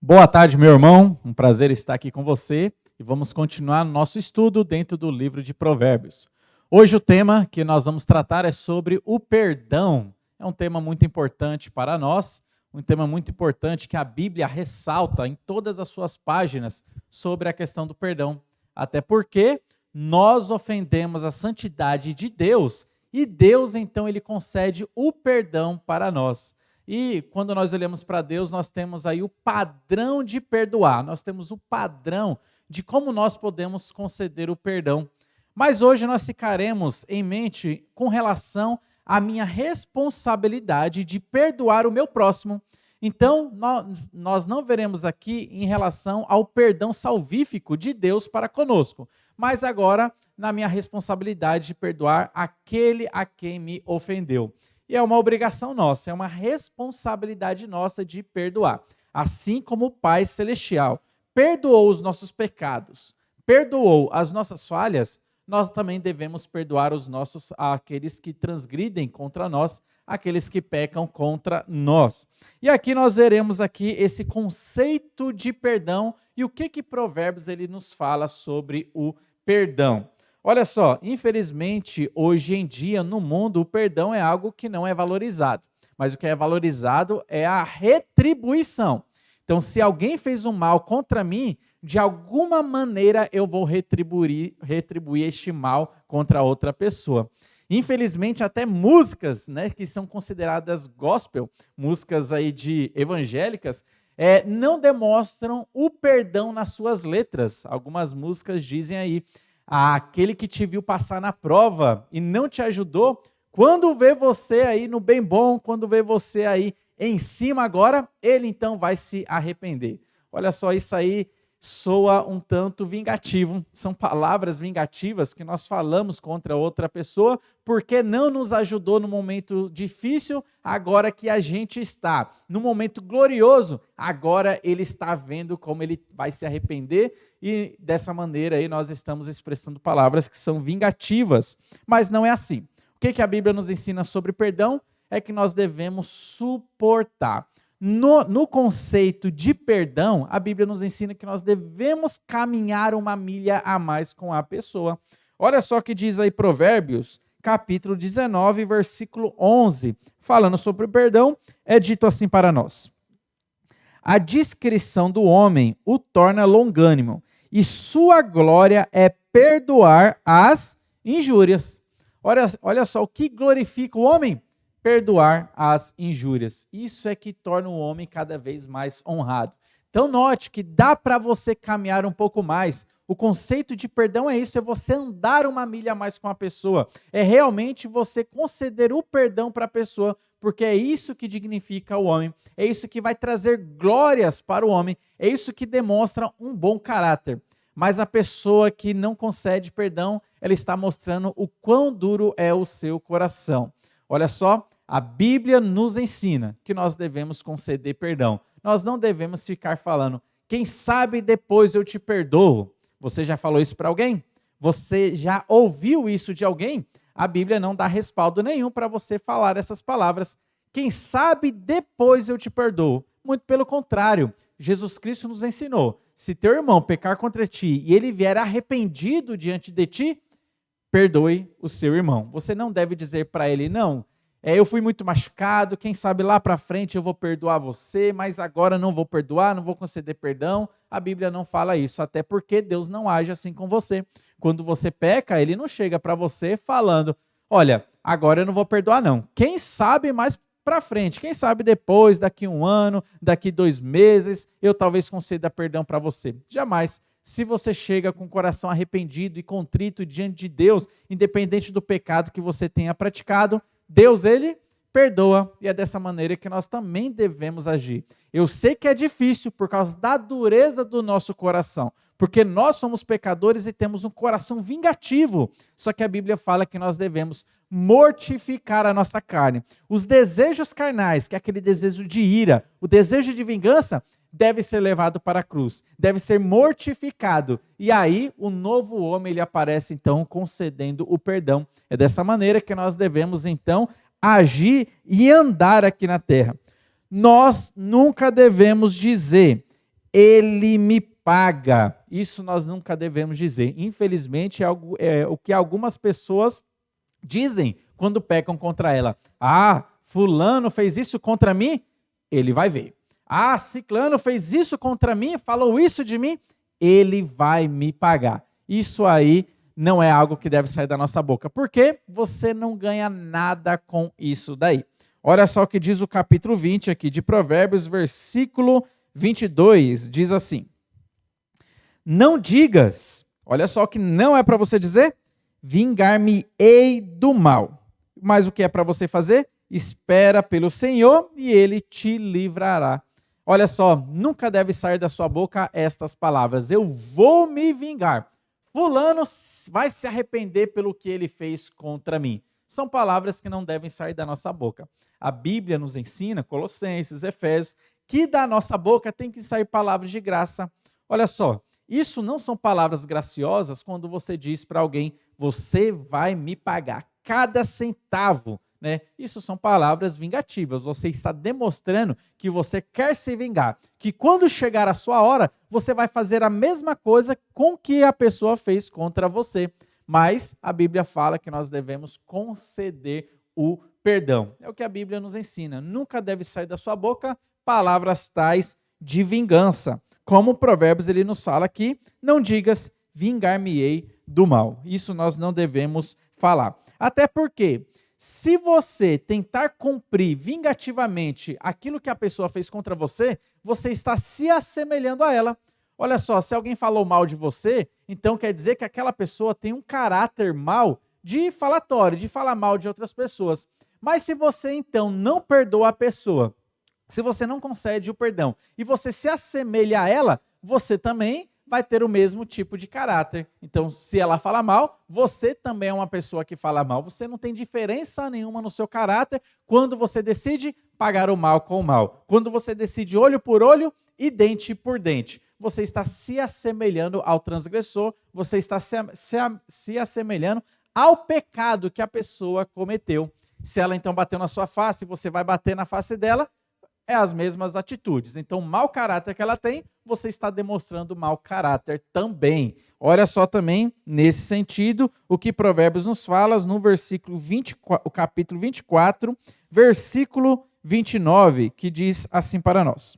Boa tarde, meu irmão. Um prazer estar aqui com você e vamos continuar nosso estudo dentro do livro de Provérbios. Hoje o tema que nós vamos tratar é sobre o perdão. É um tema muito importante para nós, um tema muito importante que a Bíblia ressalta em todas as suas páginas sobre a questão do perdão. Até porque nós ofendemos a santidade de Deus e Deus, então, ele concede o perdão para nós. E quando nós olhamos para Deus, nós temos aí o padrão de perdoar, nós temos o padrão de como nós podemos conceder o perdão. Mas hoje nós ficaremos em mente com relação à minha responsabilidade de perdoar o meu próximo. Então, nós não veremos aqui em relação ao perdão salvífico de Deus para conosco, mas agora na minha responsabilidade de perdoar aquele a quem me ofendeu. E é uma obrigação nossa, é uma responsabilidade nossa de perdoar. Assim como o Pai Celestial perdoou os nossos pecados, perdoou as nossas falhas, nós também devemos perdoar aqueles que transgridem contra nós, aqueles que pecam contra nós. E aqui nós veremos aqui esse conceito de perdão e o que Provérbios ele nos fala sobre o perdão. Olha só, infelizmente, hoje em dia, no mundo, o perdão é algo que não é valorizado. Mas o que é valorizado é a retribuição. Então, se alguém fez um mal contra mim, de alguma maneira eu vou retribuir este mal contra outra pessoa. Infelizmente, até músicas, né, que são consideradas gospel, músicas aí de evangélicas, não demonstram o perdão nas suas letras. Algumas músicas dizem aí: aquele que te viu passar na prova e não te ajudou, quando vê você aí no bem bom, quando vê você aí em cima agora, ele então vai se arrepender. Olha só, isso aí soa um tanto vingativo. São palavras vingativas que nós falamos contra outra pessoa porque não nos ajudou no momento difícil, agora que a gente está no momento glorioso, agora ele está vendo como ele vai se arrepender e dessa maneira aí nós estamos expressando palavras que são vingativas, mas não é assim. O que a Bíblia nos ensina sobre perdão é que nós devemos suportar. No conceito de perdão, a Bíblia nos ensina que nós devemos caminhar uma milha a mais com a pessoa. Olha só o que diz aí Provérbios, capítulo 19, versículo 11. Falando sobre o perdão, é dito assim para nós: a discrição do homem o torna longânimo, e sua glória é perdoar as injúrias. Olha só, o que glorifica o homem? Perdoar as injúrias. Isso é que torna o homem cada vez mais honrado. Então note que dá para você caminhar um pouco mais. O conceito de perdão é isso, é você andar uma milha a mais com a pessoa. É realmente você conceder o perdão para a pessoa, porque é isso que dignifica o homem. É isso que vai trazer glórias para o homem. É isso que demonstra um bom caráter. Mas a pessoa que não concede perdão, ela está mostrando o quão duro é o seu coração. Olha só, a Bíblia nos ensina que nós devemos conceder perdão. Nós não devemos ficar falando: quem sabe depois eu te perdoo. Você já falou isso para alguém? Você já ouviu isso de alguém? A Bíblia não dá respaldo nenhum para você falar essas palavras. Quem sabe depois eu te perdoo. Muito pelo contrário, Jesus Cristo nos ensinou: se teu irmão pecar contra ti e ele vier arrependido diante de ti, perdoe o seu irmão. Você não deve dizer para ele: não, eu fui muito machucado, quem sabe lá para frente eu vou perdoar você, mas agora não vou perdoar, não vou conceder perdão. A Bíblia não fala isso, até porque Deus não age assim com você. Quando você peca, ele não chega para você falando: olha, agora eu não vou perdoar não. Quem sabe mais para frente, quem sabe depois, daqui 1 ano, daqui 2 meses, eu talvez conceda perdão para você. Jamais. Se você chega com o coração arrependido e contrito diante de Deus, independente do pecado que você tenha praticado, Deus, ele perdoa, e é dessa maneira que nós também devemos agir. Eu sei que é difícil por causa da dureza do nosso coração, porque nós somos pecadores e temos um coração vingativo, só que a Bíblia fala que nós devemos mortificar a nossa carne. Os desejos carnais, que é aquele desejo de ira, o desejo de vingança, deve ser levado para a cruz, deve ser mortificado. E aí o novo homem ele aparece então concedendo o perdão. É dessa maneira que nós devemos então agir e andar aqui na terra. Nós nunca devemos dizer: ele me paga. Isso nós nunca devemos dizer. Infelizmente, é o que algumas pessoas dizem quando pecam contra ela. Ah, fulano fez isso contra mim, ele vai ver. Ah, ciclano fez isso contra mim, falou isso de mim, ele vai me pagar. Isso aí não é algo que deve sair da nossa boca, porque você não ganha nada com isso daí. Olha só o que diz o capítulo 20 aqui de Provérbios, versículo 22, diz assim: não digas, olha só o que não é para você dizer, vingar-me-ei do mal. Mas o que é para você fazer? Espera pelo Senhor e ele te livrará. Olha só, nunca deve sair da sua boca estas palavras: eu vou me vingar. Fulano vai se arrepender pelo que ele fez contra mim. São palavras que não devem sair da nossa boca. A Bíblia nos ensina, Colossenses, Efésios, que da nossa boca tem que sair palavras de graça. Olha só, isso não são palavras graciosas quando você diz para alguém: você vai me pagar cada centavo. Né? Isso são palavras vingativas. Você está demonstrando que você quer se vingar. Que quando chegar a sua hora, você vai fazer a mesma coisa com que a pessoa fez contra você. Mas a Bíblia fala que nós devemos conceder o perdão. É o que a Bíblia nos ensina. Nunca deve sair da sua boca palavras tais de vingança. Como o Provérbios ele nos fala aqui, não digas vingar-me-ei do mal. Isso nós não devemos falar. Até porque, se você tentar cumprir vingativamente aquilo que a pessoa fez contra você, você está se assemelhando a ela. Olha só, se alguém falou mal de você, então quer dizer que aquela pessoa tem um caráter mal de falatório, de falar mal de outras pessoas. Mas se você então não perdoa a pessoa, se você não concede o perdão e você se assemelha a ela, você também vai ter o mesmo tipo de caráter. Então, se ela fala mal, você também é uma pessoa que fala mal. Você não tem diferença nenhuma no seu caráter quando você decide pagar o mal com o mal. Quando você decide olho por olho e dente por dente. Você está se assemelhando ao transgressor, você está se assemelhando ao pecado que a pessoa cometeu. Se ela então bateu na sua face, você vai bater na face dela, é as mesmas atitudes. Então, o mau caráter que ela tem, você está demonstrando mau caráter também. Olha só também, nesse sentido, o que Provérbios nos fala no versículo 24, o capítulo 24, versículo 29, que diz assim para nós: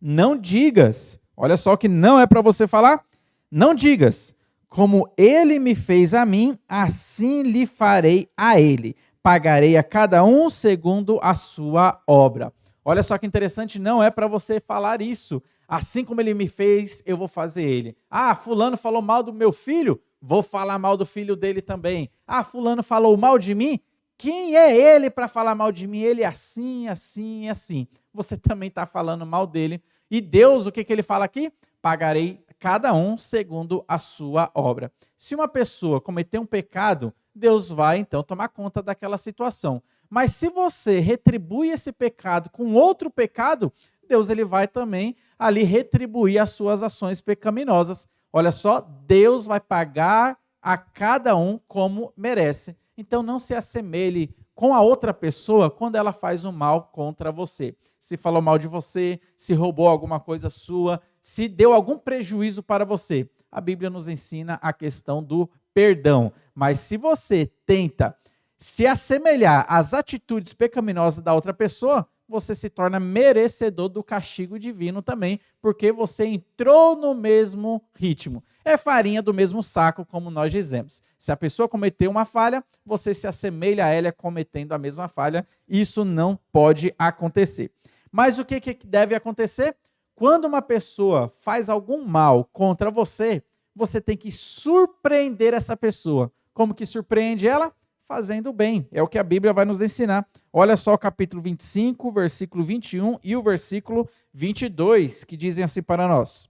não digas, olha só o que não é para você falar, não digas, como ele me fez a mim, assim lhe farei a ele. Pagarei a cada um segundo a sua obra. Olha só que interessante, não é para você falar isso. Assim como ele me fez, eu vou fazer ele. Ah, fulano falou mal do meu filho, vou falar mal do filho dele também. Ah, fulano falou mal de mim, quem é ele para falar mal de mim? Ele é assim, assim, assim. Você também está falando mal dele. E Deus, o que ele fala aqui? Pagarei cada um segundo a sua obra. Se uma pessoa cometer um pecado, Deus vai então tomar conta daquela situação. Mas se você retribui esse pecado com outro pecado, Deus ele vai também ali retribuir as suas ações pecaminosas. Olha só, Deus vai pagar a cada um como merece. Então não se assemelhe com a outra pessoa quando ela faz o mal contra você. Se falou mal de você, se roubou alguma coisa sua, se deu algum prejuízo para você. A Bíblia nos ensina a questão do perdão. Mas se você tenta se assemelhar às atitudes pecaminosas da outra pessoa, você se torna merecedor do castigo divino também, porque você entrou no mesmo ritmo. É farinha do mesmo saco, como nós dizemos. Se a pessoa cometeu uma falha, você se assemelha a ela cometendo a mesma falha. Isso não pode acontecer. Mas o que deve acontecer? Quando uma pessoa faz algum mal contra você, você tem que surpreender essa pessoa. Como que surpreende ela? Fazendo bem. É o que a Bíblia vai nos ensinar. Olha só o capítulo 25, versículo 21 e o versículo 22, que dizem assim para nós: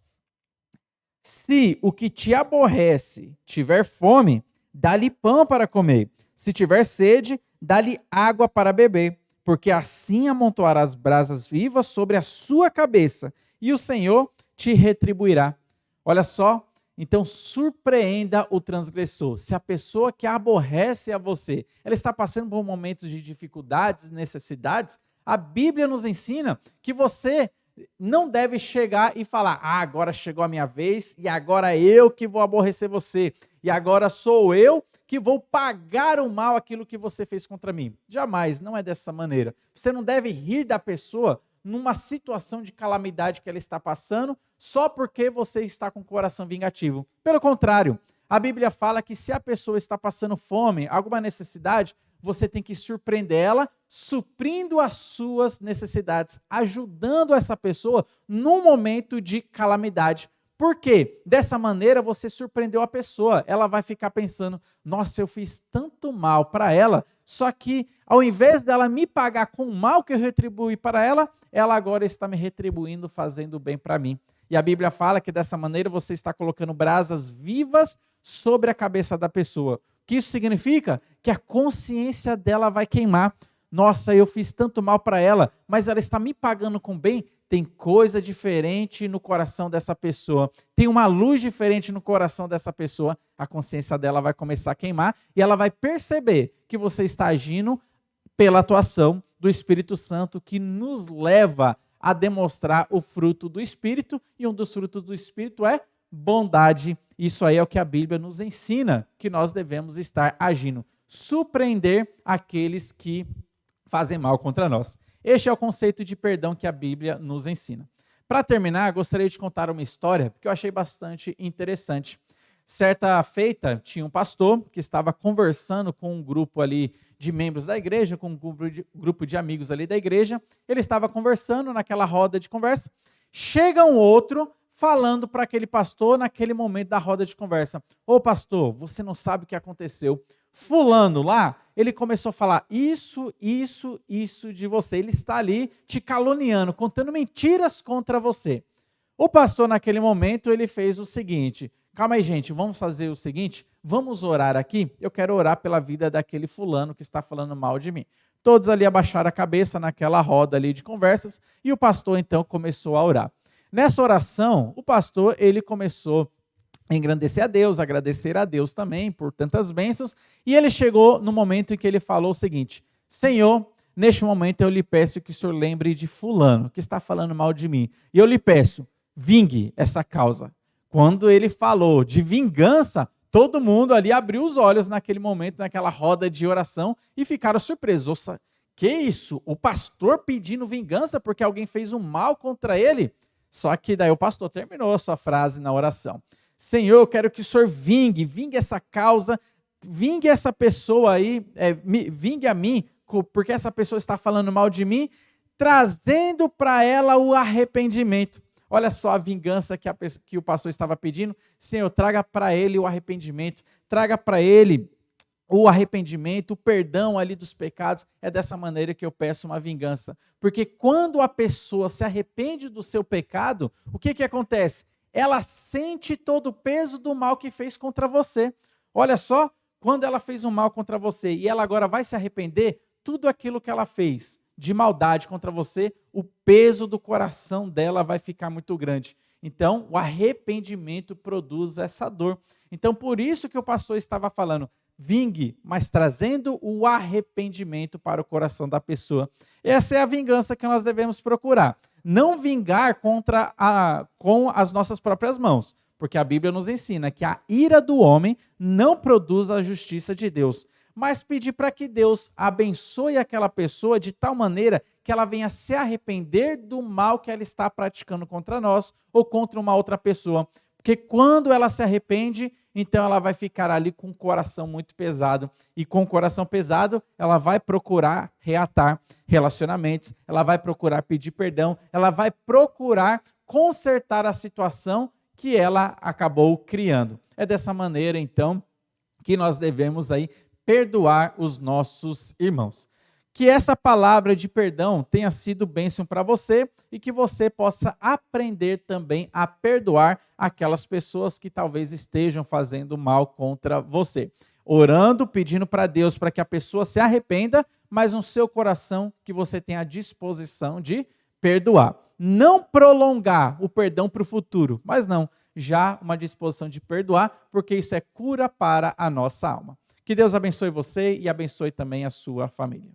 se o que te aborrece tiver fome, dá-lhe pão para comer. Se tiver sede, dá-lhe água para beber, porque assim amontoarás brasas vivas sobre a sua cabeça, e o Senhor te retribuirá. Olha só, então surpreenda o transgressor. Se a pessoa que aborrece a você, ela está passando por momentos de dificuldades, necessidades, a Bíblia nos ensina que você não deve chegar e falar, agora chegou a minha vez e agora eu que vou aborrecer você. E agora sou eu que vou pagar o mal aquilo que você fez contra mim. Jamais, não é dessa maneira. Você não deve rir da pessoa numa situação de calamidade que ela está passando, só porque você está com o coração vingativo. Pelo contrário, a Bíblia fala que se a pessoa está passando fome, alguma necessidade, você tem que surpreender ela, suprindo as suas necessidades, ajudando essa pessoa num momento de calamidade. Por quê? Dessa maneira você surpreendeu a pessoa. Ela vai ficar pensando, nossa, eu fiz tanto mal para ela, só que ao invés dela me pagar com o mal que eu retribuí para ela, ela agora está me retribuindo, fazendo bem para mim. E a Bíblia fala que dessa maneira você está colocando brasas vivas sobre a cabeça da pessoa. O que isso significa? Que a consciência dela vai queimar. Nossa, eu fiz tanto mal para ela, mas ela está me pagando com bem. Tem coisa diferente no coração dessa pessoa. Tem uma luz diferente no coração dessa pessoa. A consciência dela vai começar a queimar e ela vai perceber que você está agindo pela atuação do Espírito Santo, que nos leva a demonstrar o fruto do Espírito, e um dos frutos do Espírito é bondade. Isso aí é o que a Bíblia nos ensina, que nós devemos estar agindo, surpreender aqueles que fazem mal contra nós. Este é o conceito de perdão que a Bíblia nos ensina. Para terminar, gostaria de contar uma história que eu achei bastante interessante. Certa feita, tinha um pastor que estava conversando com um grupo ali de membros da igreja, com um grupo de amigos ali da igreja. Ele estava conversando naquela roda de conversa. Chega um outro falando para aquele pastor naquele momento da roda de conversa. Ô pastor, você não sabe o que aconteceu. Fulano lá, ele começou a falar isso de você. Ele está ali te caluniando, contando mentiras contra você. O pastor naquele momento, ele fez o seguinte: calma aí gente, vamos fazer o seguinte, vamos orar aqui, eu quero orar pela vida daquele fulano que está falando mal de mim. Todos ali abaixaram a cabeça naquela roda ali de conversas, e o pastor então começou a orar. Nessa oração, o pastor, ele começou a engrandecer a Deus, agradecer a Deus também por tantas bênçãos, e ele chegou no momento em que ele falou o seguinte: Senhor, neste momento eu lhe peço que o Senhor lembre de fulano, que está falando mal de mim, e eu lhe peço, vingue essa causa. Quando ele falou de vingança, todo mundo ali abriu os olhos naquele momento, naquela roda de oração, e ficaram surpresos. Nossa, que isso? O pastor pedindo vingança porque alguém fez um mal contra ele? Só que daí o pastor terminou a sua frase na oração. Senhor, eu quero que o Senhor vingue essa causa, vingue essa pessoa aí, vingue a mim, porque essa pessoa está falando mal de mim, trazendo para ela o arrependimento. Olha só a vingança que o pastor estava pedindo. Senhor, traga para ele o arrependimento, traga para ele o arrependimento, o perdão ali dos pecados. É dessa maneira que eu peço uma vingança. Porque quando a pessoa se arrepende do seu pecado, o que acontece? Ela sente todo o peso do mal que fez contra você. Olha só, quando ela fez um mal contra você e ela agora vai se arrepender, tudo aquilo que ela fez de maldade contra você, o peso do coração dela vai ficar muito grande. Então, o arrependimento produz essa dor. Então, por isso que o pastor estava falando, vingue, mas trazendo o arrependimento para o coração da pessoa. Essa é a vingança que nós devemos procurar. Não vingar com as nossas próprias mãos, porque a Bíblia nos ensina que a ira do homem não produz a justiça de Deus, mas pedir para que Deus abençoe aquela pessoa de tal maneira que ela venha se arrepender do mal que ela está praticando contra nós ou contra uma outra pessoa. Porque quando ela se arrepende, então ela vai ficar ali com o coração muito pesado. E com o coração pesado, ela vai procurar reatar relacionamentos, ela vai procurar pedir perdão, ela vai procurar consertar a situação que ela acabou criando. É dessa maneira, então, que nós devemos aí perdoar os nossos irmãos. Que essa palavra de perdão tenha sido bênção para você e que você possa aprender também a perdoar aquelas pessoas que talvez estejam fazendo mal contra você. Orando, pedindo para Deus para que a pessoa se arrependa, mas no seu coração que você tenha a disposição de perdoar. Não prolongar o perdão para o futuro, mas não, já uma disposição de perdoar, porque isso é cura para a nossa alma. Que Deus abençoe você e abençoe também a sua família.